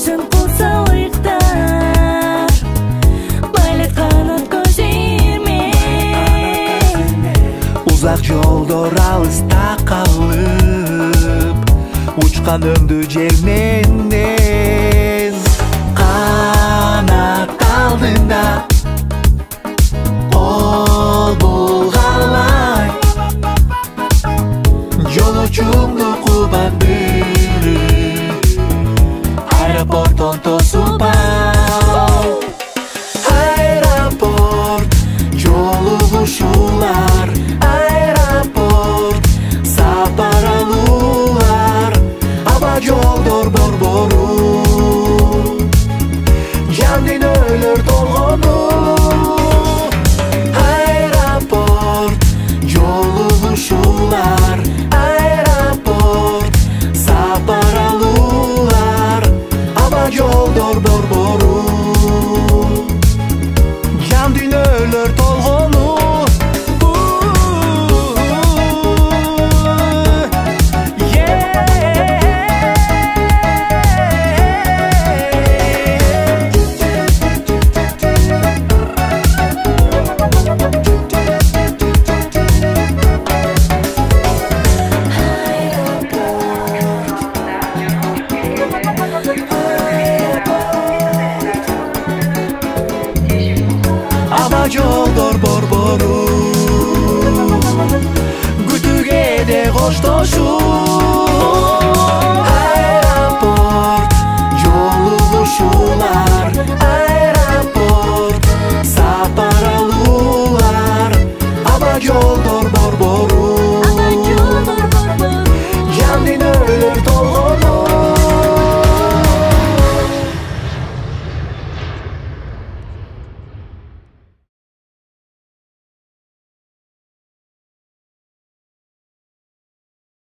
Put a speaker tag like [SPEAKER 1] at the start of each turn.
[SPEAKER 1] өзің қылса ойықтар, байлатқан от көзермен.
[SPEAKER 2] Ұзақ жолдор алыста қалып, учқан өмді жерменен. Қанат алдында қол бұлғалай, жолучумду қубат беріп, аэропорттон тосуп ал. Аэропорт жолугушуулар, аэропорт сапар алуулар, аба жолдор борбору, жан дүйнөлөр толгону. Аэропорт жолугушуулар, аэропорт сапар алуулар, аба жолдор борбору, жан дүйнөлөр толгону. Aba жолдор борбору, күтүүгө де коштошуу.